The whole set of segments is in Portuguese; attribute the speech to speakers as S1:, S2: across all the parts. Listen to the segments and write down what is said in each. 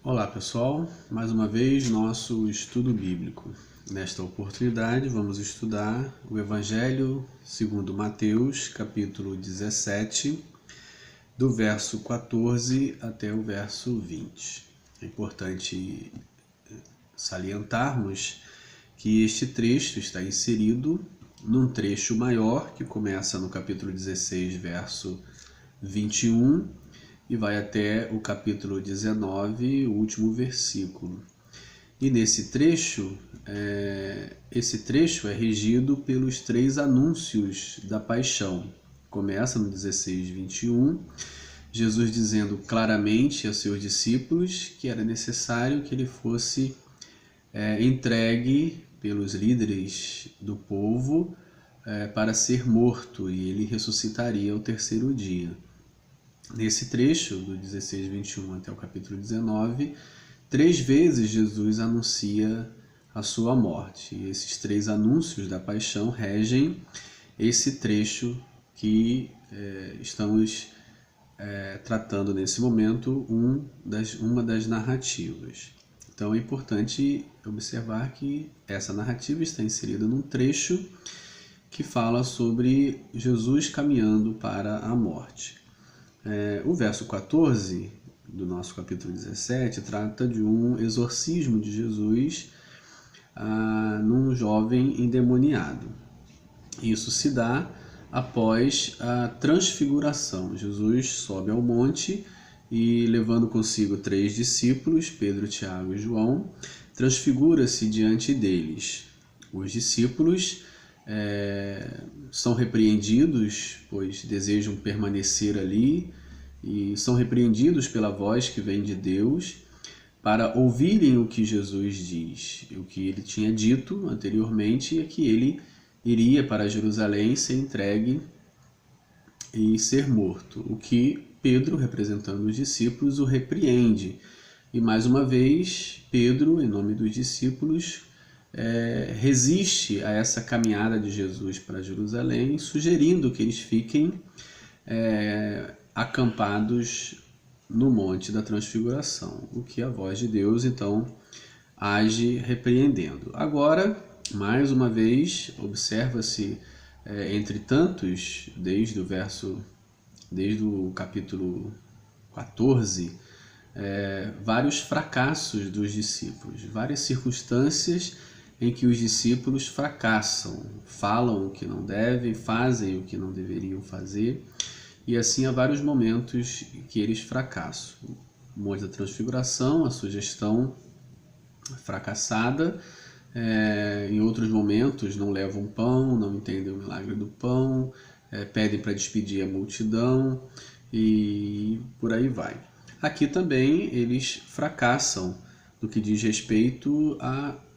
S1: Olá pessoal, mais uma vez nosso estudo bíblico. Nesta oportunidade vamos estudar o Evangelho segundo Mateus, capítulo 17, do verso 14 até o verso 20. É importante salientarmos que este trecho está inserido num trecho maior que começa no capítulo 16, verso 21, e vai até o capítulo 19, o último versículo. E nesse trecho, esse trecho é regido pelos três anúncios da paixão. Começa no 16, 21, Jesus dizendo claramente aos seus discípulos que era necessário que ele fosse entregue pelos líderes do povo para ser morto, e ele ressuscitaria ao terceiro dia. Nesse trecho, do 16, 21 até o capítulo 19, 3 vezes Jesus anuncia a sua morte. E esses 3 anúncios da paixão regem esse trecho que estamos tratando nesse momento, uma das narrativas. Então é importante observar que essa narrativa está inserida num trecho que fala sobre Jesus caminhando para a morte. O verso 14 do nosso capítulo 17 trata de um exorcismo de Jesus num jovem endemoniado. Isso se dá após a transfiguração. Jesus sobe ao monte e, levando consigo 3 discípulos, Pedro, Tiago e João, transfigura-se diante deles. Os discípulos são repreendidos, pois desejam permanecer ali, e são repreendidos pela voz que vem de Deus para ouvirem o que Jesus diz. O que ele tinha dito anteriormente é que ele iria para Jerusalém ser entregue e ser morto, o que Pedro, representando os discípulos, o repreende. E mais uma vez, Pedro, em nome dos discípulos, resiste a essa caminhada de Jesus para Jerusalém, sugerindo que eles fiquem acampados no Monte da Transfiguração, o que a voz de Deus então age repreendendo. Agora, mais uma vez, observa-se entre tantos, desde o capítulo 14, vários fracassos dos discípulos, várias circunstâncias em que os discípulos fracassam, falam o que não devem, fazem o que não deveriam fazer, e assim há vários momentos que eles fracassam. O Monte da Transfiguração, a sugestão fracassada, em outros momentos não levam pão, não entendem o milagre do pão, pedem para despedir a multidão e por aí vai. Aqui também eles fracassam no que diz respeito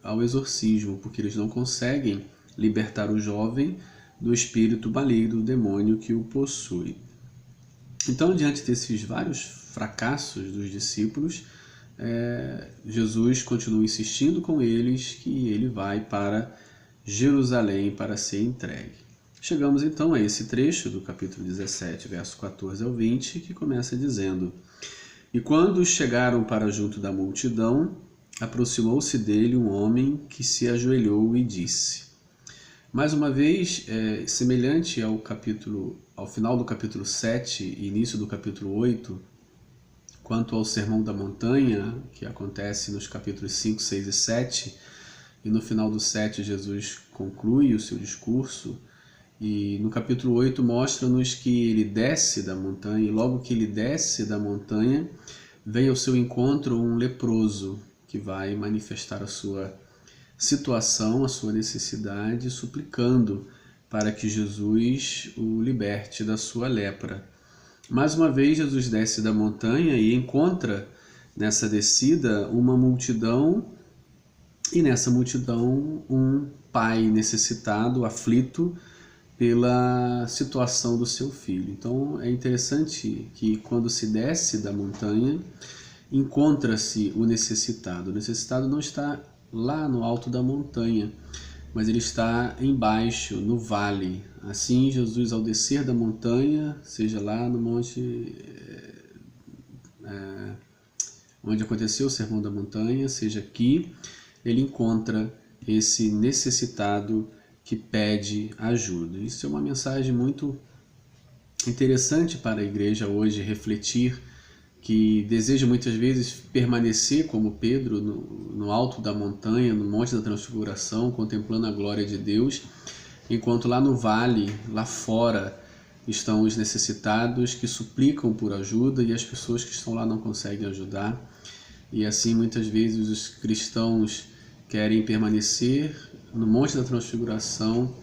S1: ao exorcismo, porque eles não conseguem libertar o jovem do espírito maligno, do demônio que o possui. Então, diante desses vários fracassos dos discípulos, Jesus continua insistindo com eles que ele vai para Jerusalém para ser entregue. Chegamos então a esse trecho do capítulo 17, verso 14 ao 20, que começa dizendo: E quando chegaram para junto da multidão, aproximou-se dele um homem que se ajoelhou e disse. Mais uma vez, semelhante ao final do capítulo 7 e início do capítulo 8, quanto ao Sermão da Montanha, que acontece nos capítulos 5, 6 e 7, e no final do 7 Jesus conclui o seu discurso, e no capítulo 8 mostra-nos que ele desce da montanha, e logo que ele desce da montanha, vem ao seu encontro um leproso, que vai manifestar a sua situação, a sua necessidade, suplicando para que Jesus o liberte da sua lepra. Mais uma vez, Jesus desce da montanha e encontra nessa descida uma multidão, e nessa multidão um pai necessitado, aflito pela situação do seu filho. Então é interessante que quando se desce da montanha, encontra-se o necessitado. O necessitado não está lá no alto da montanha, mas ele está embaixo, no vale. Assim, Jesus, ao descer da montanha, seja lá no monte onde aconteceu o Sermão da Montanha, seja aqui, ele encontra esse necessitado que pede ajuda. Isso é uma mensagem muito interessante para a igreja hoje refletir, que deseja muitas vezes permanecer como Pedro no alto da montanha, no Monte da Transfiguração, contemplando a glória de Deus, enquanto lá no vale, lá fora, estão os necessitados que suplicam por ajuda e as pessoas que estão lá não conseguem ajudar. E assim muitas vezes os cristãos querem permanecer no Monte da Transfiguração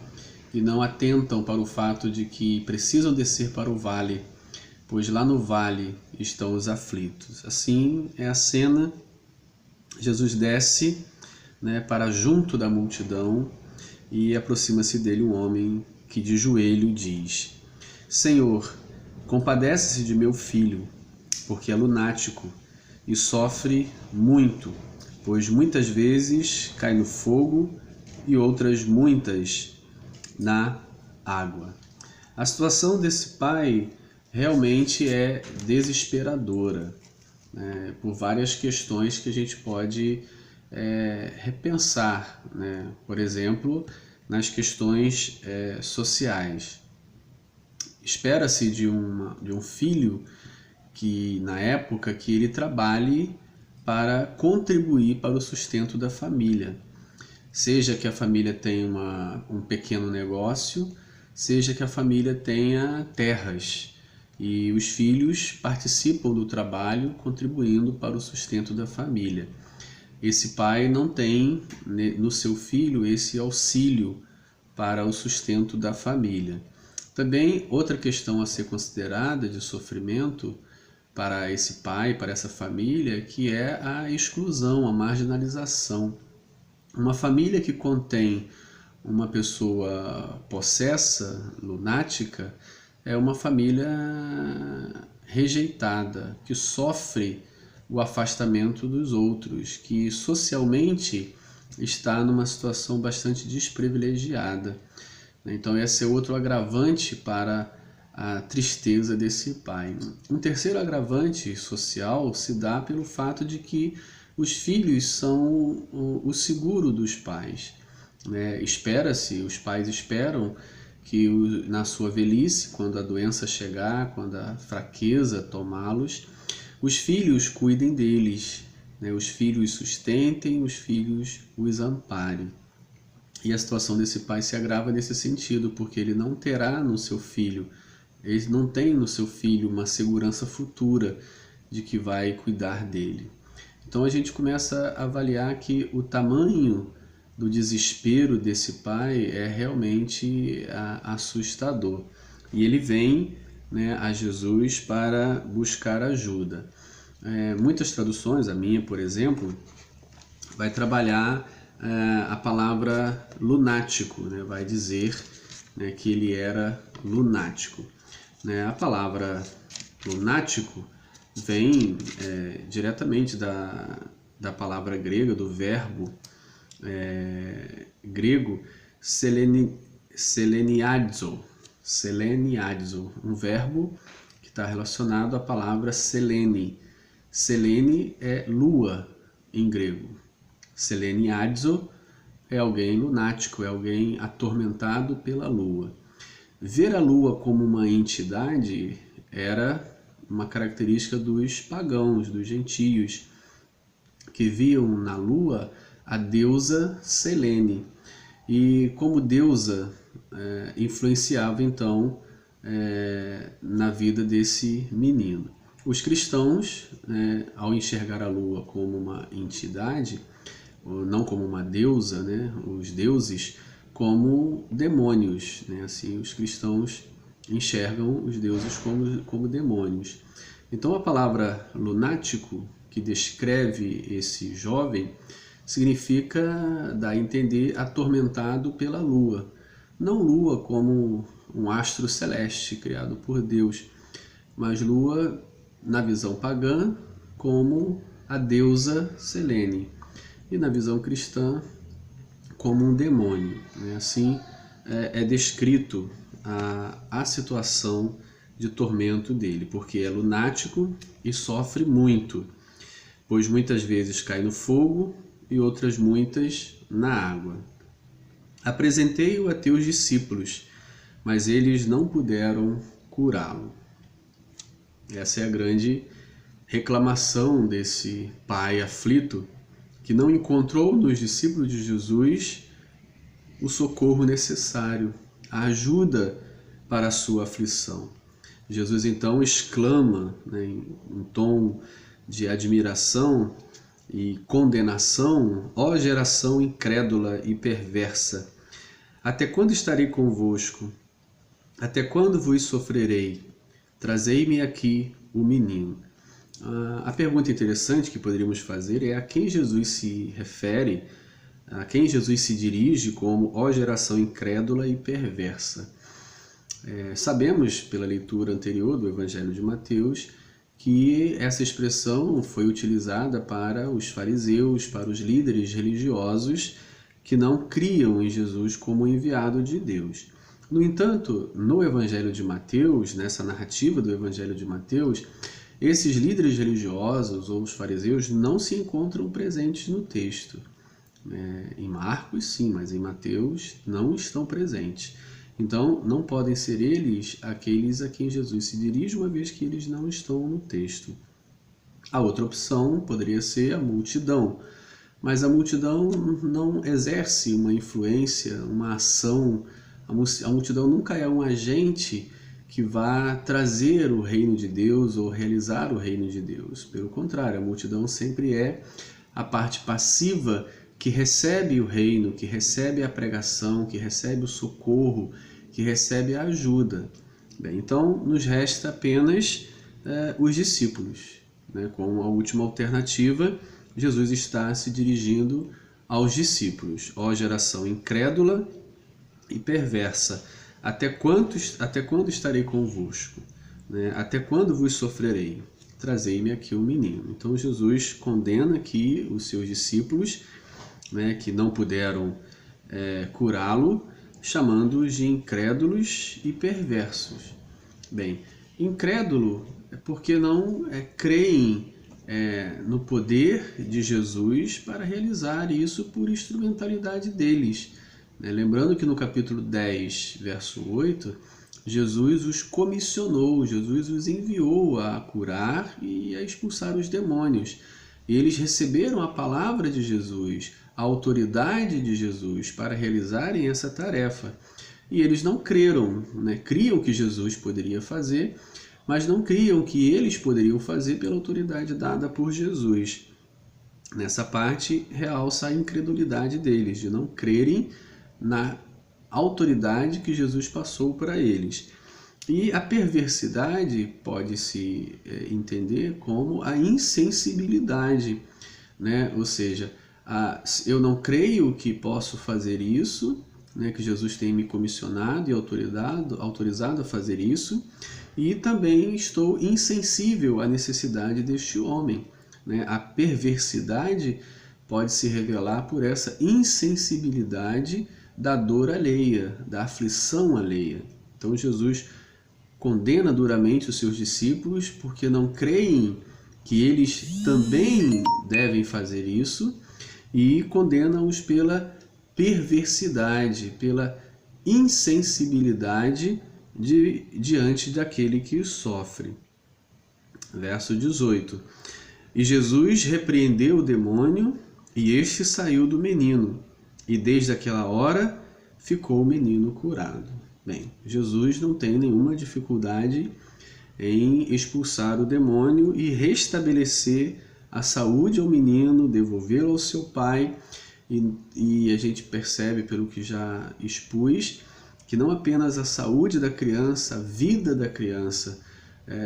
S1: e não atentam para o fato de que precisam descer para o vale, pois lá no vale estão os aflitos. Assim é a cena. Jesus desce, para junto da multidão e aproxima-se dele um homem que de joelho diz: Senhor, compadece-se de meu filho, porque é lunático e sofre muito, pois muitas vezes cai no fogo e outras muitas na água. A situação desse pai realmente é desesperadora, por várias questões que a gente pode repensar, por exemplo, nas questões sociais. Espera-se de um filho que, na época, que ele trabalhe para contribuir para o sustento da família. Seja que a família tenha um pequeno negócio, seja que a família tenha terras. E os filhos participam do trabalho, contribuindo para o sustento da família. Esse pai não tem no seu filho esse auxílio para o sustento da família. Também outra questão a ser considerada de sofrimento para esse pai, para essa família, que é a exclusão, a marginalização. Uma família que contém uma pessoa possessa, lunática, é uma família rejeitada, que sofre o afastamento dos outros, que socialmente está numa situação bastante desprivilegiada. Então esse é outro agravante para a tristeza desse pai. Um terceiro agravante social se dá pelo fato de que os filhos são o seguro dos pais. Espera-se, os pais esperam que na sua velhice, quando a doença chegar, quando a fraqueza tomá-los, os filhos cuidem deles, os filhos sustentem, os filhos os amparem. E a situação desse pai se agrava nesse sentido, porque ele não terá no seu filho, ele não tem no seu filho uma segurança futura de que vai cuidar dele. Então a gente começa a avaliar que o tamanho do desespero desse pai é realmente assustador. E ele vem a Jesus para buscar ajuda. Muitas traduções, a minha, por exemplo, vai trabalhar a palavra lunático, vai dizer que ele era lunático. A palavra lunático vem diretamente da palavra grega, do verbo grego seleniadzo, um verbo que está relacionado à palavra selene. Selene é lua em grego. Seleniadzo é alguém lunático, é alguém atormentado pela lua. Ver a lua como uma entidade era uma característica dos pagãos, dos gentios, que viam na lua a deusa Selene. E como deusa, influenciava então na vida desse menino. Os cristãos, ao enxergar a lua como uma entidade, não como uma deusa, os deuses como demônios, assim os cristãos enxergam os deuses como demônios. Então a palavra lunático, que descreve esse jovem, significa dar a entender atormentado pela lua. Não lua como um astro celeste criado por Deus, mas lua na visão pagã como a deusa Selene, e na visão cristã como um demônio. Assim é descrito a situação de tormento dele, porque é lunático e sofre muito. pois muitas vezes cai no fogo e outras muitas na água. Apresentei-o a teus discípulos, mas eles não puderam curá-lo. Essa é a grande reclamação desse pai aflito, que não encontrou nos discípulos de Jesus o socorro necessário, a ajuda para a sua aflição. Jesus então exclama, em um tom de admiração e condenação: ó geração incrédula e perversa, até quando estarei convosco? Até quando vos sofrerei? Trazei-me aqui o menino. A pergunta interessante que poderíamos fazer é a quem Jesus se refere, a quem Jesus se dirige como ó geração incrédula e perversa. Sabemos pela leitura anterior do Evangelho de Mateus que essa expressão foi utilizada para os fariseus, para os líderes religiosos que não criam em Jesus como enviado de Deus. No entanto, no Evangelho de Mateus, nessa narrativa do Evangelho de Mateus, esses líderes religiosos ou os fariseus não se encontram presentes no texto. Em Marcos, sim, mas em Mateus não estão presentes. Então, não podem ser eles aqueles a quem Jesus se dirige, uma vez que eles não estão no texto. A outra opção poderia ser a multidão, mas a multidão não exerce uma influência, uma ação. A multidão nunca é um agente que vá trazer o reino de Deus ou realizar o reino de Deus. Pelo contrário, a multidão sempre é a parte passiva que recebe o reino, que recebe a pregação, que recebe o socorro, que recebe a ajuda. Bem, então, nos resta apenas os discípulos. Como a última alternativa, Jesus está se dirigindo aos discípulos. Ó geração incrédula e perversa, até quando estarei convosco? Até quando vos sofrerei? Trazei-me aqui o menino. Então Jesus condena aqui os seus discípulos, que não puderam curá-lo, chamando-os de incrédulos e perversos. Bem, incrédulo é porque não creem no poder de Jesus para realizar isso por instrumentalidade deles. Lembrando que no capítulo 10, verso 8, Jesus os comissionou, Jesus os enviou a curar e a expulsar os demônios. E eles receberam a palavra de Jesus, a autoridade de Jesus para realizarem essa tarefa. E eles não creram, criam que Jesus poderia fazer, mas não criam que eles poderiam fazer pela autoridade dada por Jesus. Nessa parte, realça a incredulidade deles, de não crerem na autoridade que Jesus passou para eles. E a perversidade pode-se entender como a insensibilidade, ou seja, eu não creio que posso fazer isso, que Jesus tem me comissionado e autorizado a fazer isso, e também estou insensível à necessidade deste homem. A perversidade pode se revelar por essa insensibilidade da dor alheia, da aflição alheia. Então Jesus condena duramente os seus discípulos porque não creem que eles também devem fazer isso, e condena-os pela perversidade, pela insensibilidade diante daquele que os sofre. Verso 18. E Jesus repreendeu o demônio, e este saiu do menino, e desde aquela hora ficou o menino curado. Bem, Jesus não tem nenhuma dificuldade em expulsar o demônio e restabelecer a saúde ao menino, devolvê-lo ao seu pai. E a gente percebe, pelo que já expus, que não apenas a saúde da criança, a vida da criança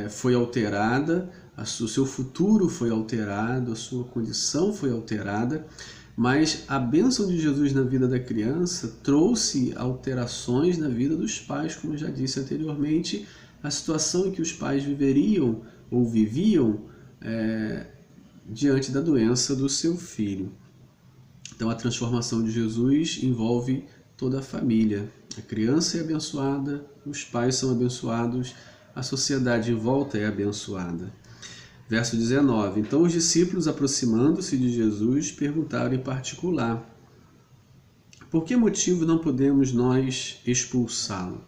S1: foi alterada, o seu futuro foi alterado, a sua condição foi alterada, mas a bênção de Jesus na vida da criança trouxe alterações na vida dos pais, como eu já disse anteriormente, a situação em que os pais viveriam ou viviam diante da doença do seu filho. Então a transformação de Jesus envolve toda a família. A criança é abençoada, os pais são abençoados, a sociedade em volta é abençoada. Verso 19. Então os discípulos, aproximando-se de Jesus, perguntaram em particular: por que motivo não podemos nós expulsá-lo?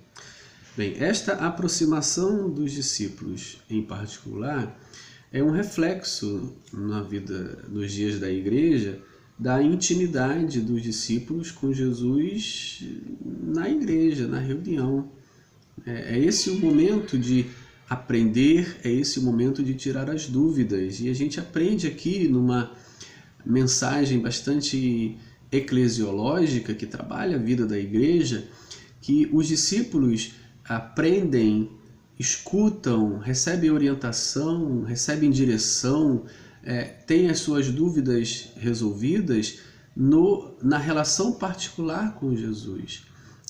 S1: Bem, esta aproximação dos discípulos em particular é um reflexo na vida, nos dias da igreja, da intimidade dos discípulos com Jesus na igreja, na reunião. É esse o momento de aprender, é esse o momento de tirar as dúvidas. E a gente aprende aqui numa mensagem bastante eclesiológica que trabalha a vida da igreja, que os discípulos aprendem, escutam, recebem orientação, recebem direção, têm as suas dúvidas resolvidas na relação particular com Jesus,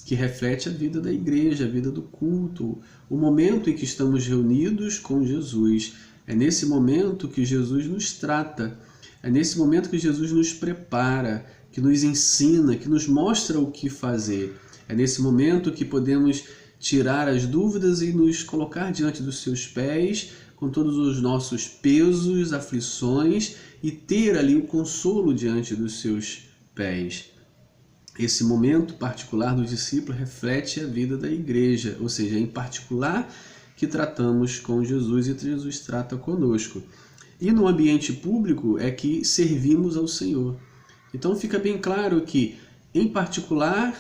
S1: que reflete a vida da igreja, a vida do culto, o momento em que estamos reunidos com Jesus. É nesse momento que Jesus nos trata, é nesse momento que Jesus nos prepara, que nos ensina, que nos mostra o que fazer. É nesse momento que podemos tirar as dúvidas e nos colocar diante dos seus pés, com todos os nossos pesos, aflições, e ter ali o consolo diante dos seus pés. Esse momento particular do discípulo reflete a vida da igreja, ou seja, em particular que tratamos com Jesus e Jesus trata conosco. E no ambiente público é que servimos ao Senhor. Então fica bem claro que, em particular,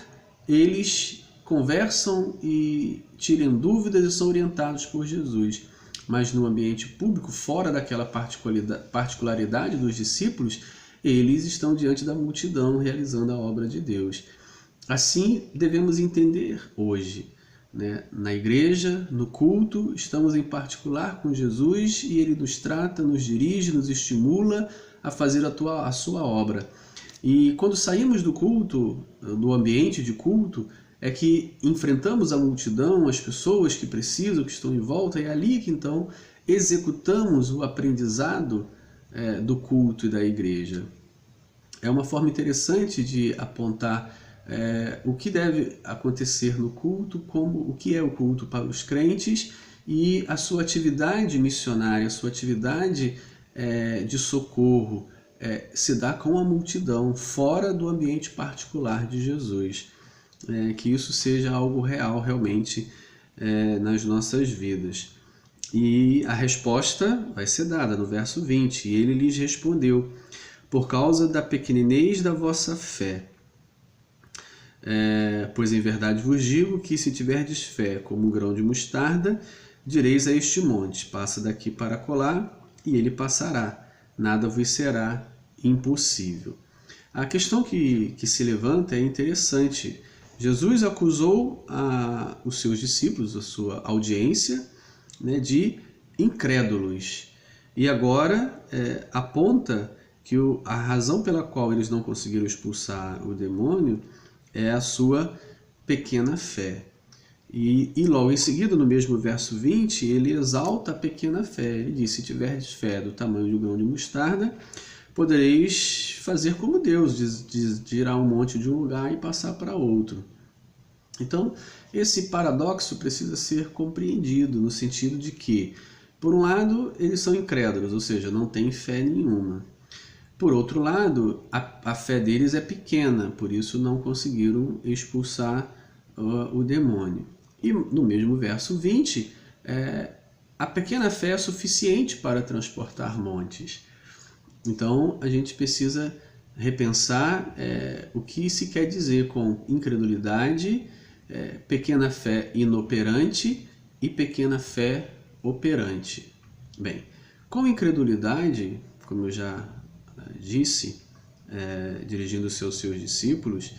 S1: eles conversam e tiram dúvidas e são orientados por Jesus. Mas no ambiente público, fora daquela particularidade dos discípulos, eles estão diante da multidão realizando a obra de Deus. Assim devemos entender hoje, né? Na igreja, no culto, estamos em particular com Jesus e Ele nos trata, nos dirige, nos estimula a fazer a sua obra. E quando saímos do culto, do ambiente de culto, é que enfrentamos a multidão, as pessoas que precisam, que estão em volta, e é ali que então executamos o aprendizado do culto e da igreja. É uma forma interessante de apontar o que deve acontecer no culto, como o que é o culto para os crentes e a sua atividade missionária, a sua atividade de socorro se dá com a multidão, fora do ambiente particular de Jesus. Que isso seja algo real realmente nas nossas vidas. E a resposta vai ser dada no verso 20. E ele lhes respondeu: por causa da pequenez da vossa fé. Pois em verdade vos digo que se tiverdes fé como um grão de mostarda, direis a este monte: passa daqui para acolá, e ele passará. Nada vos será impossível. A questão que se levanta é interessante. Jesus acusou os seus discípulos, a sua audiência, né, de incrédulos. E agora aponta que a razão pela qual eles não conseguiram expulsar o demônio é a sua pequena fé. E logo em seguida, no mesmo verso 20, ele exalta a pequena fé. Ele diz: se tiverdes fé do tamanho de um grão de mostarda, podereis fazer como Deus, de tirar um monte de um lugar e passar para outro. Então, esse paradoxo precisa ser compreendido no sentido de que, por um lado, eles são incrédulos, ou seja, não têm fé nenhuma. Por outro lado, a fé deles é pequena, por isso não conseguiram expulsar o demônio. E no mesmo verso 20, a pequena fé é suficiente para transportar montes. Então, a gente precisa repensar o que se quer dizer com incredulidade, pequena fé inoperante e pequena fé operante. Bem, com incredulidade, como eu já disse, dirigindo-se aos seus discípulos,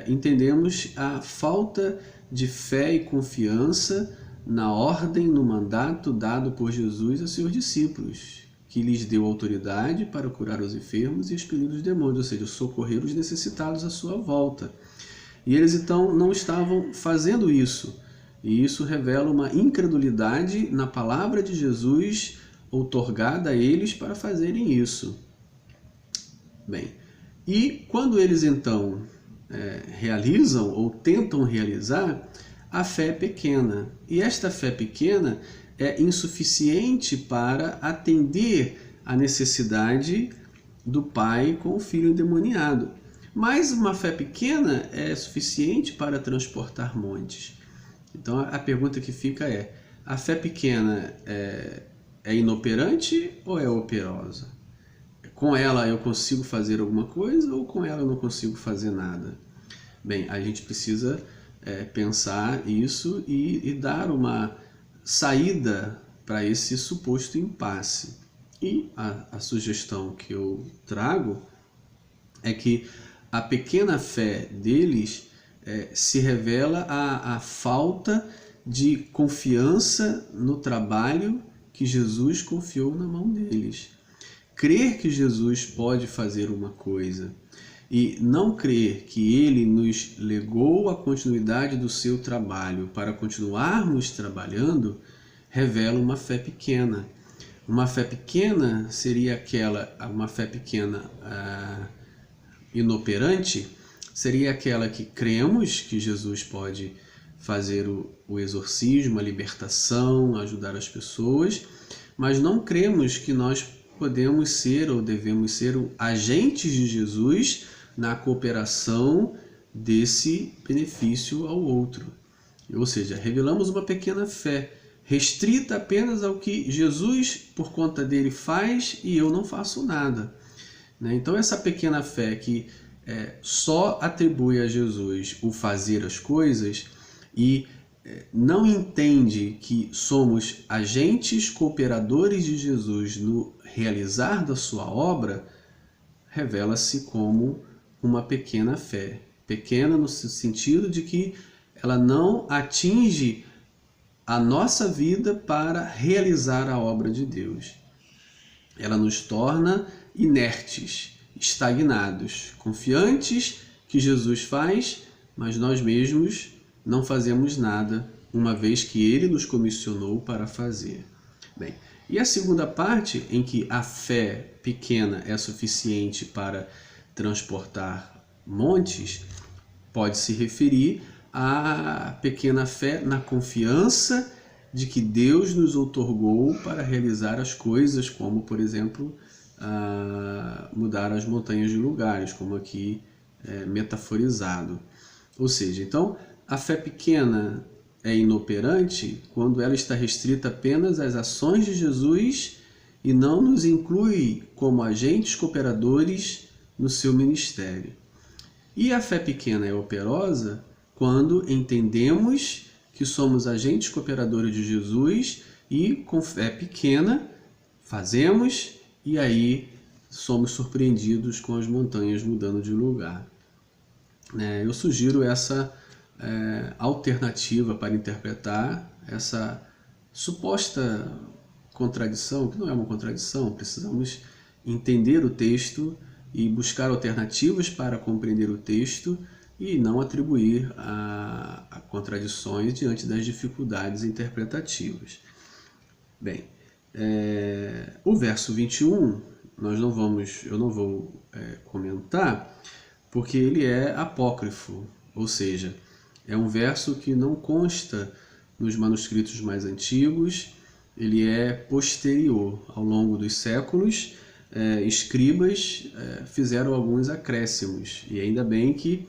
S1: entendemos a falta de fé e confiança na ordem, no mandato dado por Jesus a seus discípulos, que lhes deu autoridade para curar os enfermos e expelir os demônios, ou seja, socorrer os necessitados à sua volta. E eles então não estavam fazendo isso. E isso revela uma incredulidade na palavra de Jesus outorgada a eles para fazerem isso. Bem, e quando eles então realizam ou tentam realizar, a fé é pequena. E esta fé pequena é insuficiente para atender a necessidade do pai com o filho endemoniado. Mas uma fé pequena é suficiente para transportar montes. Então a pergunta que fica é: a fé pequena é inoperante ou é operosa? Com ela eu consigo fazer alguma coisa ou com ela eu não consigo fazer nada? Bem, a gente precisa pensar isso e dar uma saída para esse suposto impasse. E a sugestão que eu trago é que a pequena fé deles se revela a falta de confiança no trabalho que Jesus confiou na mão deles. Crer que Jesus pode fazer uma coisa e não crer que ele nos legou a continuidade do seu trabalho para continuarmos trabalhando revela uma fé pequena. Uma fé pequena seria uma fé pequena inoperante, seria aquela que cremos que Jesus pode fazer o exorcismo, a libertação, ajudar as pessoas, mas não cremos que nós podemos ser ou devemos ser agentes de Jesus na cooperação desse benefício ao outro. Ou seja, revelamos uma pequena fé, restrita apenas ao que Jesus, por conta dele, faz e eu não faço nada. Então essa pequena fé que só atribui a Jesus o fazer as coisas e não entende que somos agentes cooperadores de Jesus no realizar da sua obra, revela-se como uma pequena fé. Pequena no sentido de que ela não atinge a nossa vida para realizar a obra de Deus. Ela nos torna inertes, estagnados, confiantes que Jesus faz, mas nós mesmos não fazemos nada, uma vez que ele nos comissionou para fazer. Bem, e a segunda parte, em que a fé pequena é suficiente para transportar montes, pode se referir à pequena fé na confiança de que Deus nos outorgou para realizar as coisas, como, por exemplo, mudar as montanhas de lugares, como aqui metaforizado. Ou seja, então, a fé pequena é inoperante quando ela está restrita apenas às ações de Jesus e não nos inclui como agentes cooperadores no seu ministério. E a fé pequena é operosa quando entendemos que somos agentes cooperadores de Jesus e com fé pequena fazemos e aí somos surpreendidos com as montanhas mudando de lugar. Eu sugiro essa alternativa para interpretar essa suposta contradição, que não é uma contradição, precisamos entender o texto e buscar alternativas para compreender o texto e não atribuir a contradições diante das dificuldades interpretativas. Bem, o verso 21, eu não vou comentar, porque ele é apócrifo, ou seja, é um verso que não consta nos manuscritos mais antigos, ele é posterior. Ao longo dos séculos, escribas fizeram alguns acréscimos, e ainda bem que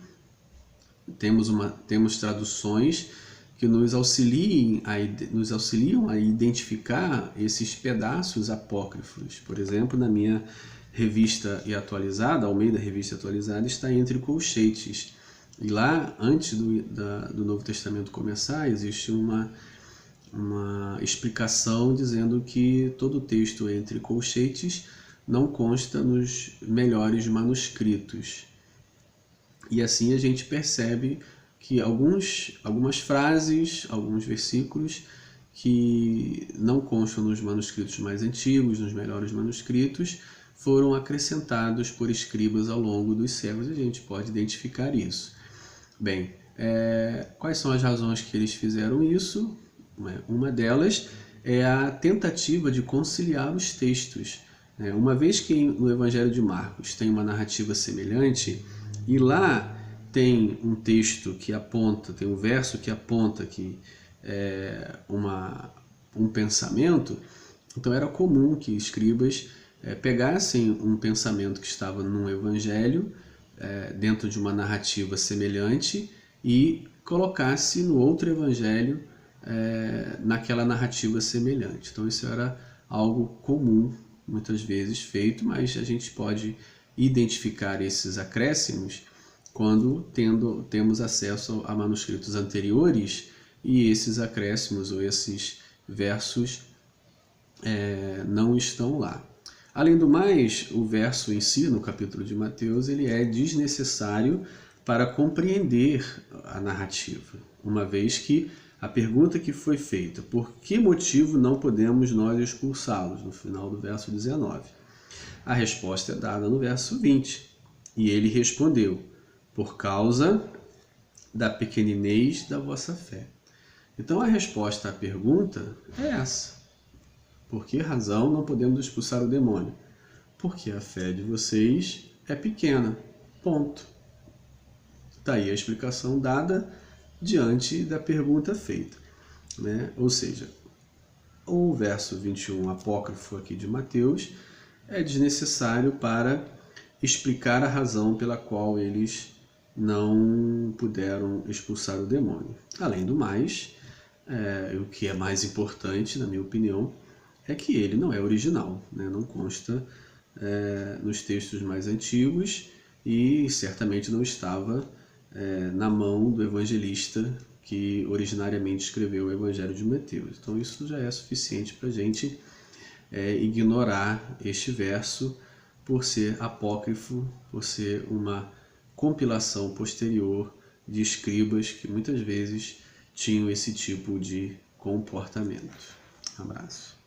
S1: temos traduções que nos auxiliam a identificar esses pedaços apócrifos. Por exemplo, na minha revista e atualizada, Almeida Revista Atualizada, está entre colchetes. E lá, antes do Novo Testamento começar, existe uma explicação dizendo que todo o texto entre colchetes não consta nos melhores manuscritos. E assim a gente percebe que algumas frases, alguns versículos que não constam nos manuscritos mais antigos, nos melhores manuscritos, foram acrescentados por escribas ao longo dos séculos, e a gente pode identificar isso. Bem, quais são as razões que eles fizeram isso? Uma delas é a tentativa de conciliar os textos. Uma vez que no Evangelho de Marcos tem uma narrativa semelhante, e lá tem um texto que aponta, tem um verso que aponta que uma um pensamento, então era comum que escribas pegassem um pensamento que estava num evangelho, dentro de uma narrativa semelhante, e colocasse no outro evangelho naquela narrativa semelhante. Então isso era algo comum, muitas vezes feito, mas a gente pode identificar esses acréscimos quando temos acesso a manuscritos anteriores e esses acréscimos ou esses versos não estão lá. Além do mais, o verso em si, no capítulo de Mateus, ele é desnecessário para compreender a narrativa, uma vez que a pergunta que foi feita, por que motivo não podemos nós expulsá-los, no final do verso 19? A resposta é dada no verso 20, e ele respondeu, por causa da pequeninez da vossa fé. Então a resposta à pergunta é essa. Por que razão não podemos expulsar o demônio? Porque a fé de vocês é pequena. Ponto. Está aí a explicação dada diante da pergunta feita, né? Ou seja, o verso 21 apócrifo aqui de Mateus é desnecessário para explicar a razão pela qual eles não puderam expulsar o demônio. Além do mais, o que é mais importante, na minha opinião, é que ele não é original, né? Não consta nos textos mais antigos e certamente não estava na mão do evangelista que originariamente escreveu o Evangelho de Mateus. Então isso já é suficiente para a gente ignorar este verso por ser apócrifo, por ser uma compilação posterior de escribas que muitas vezes tinham esse tipo de comportamento. Abraço.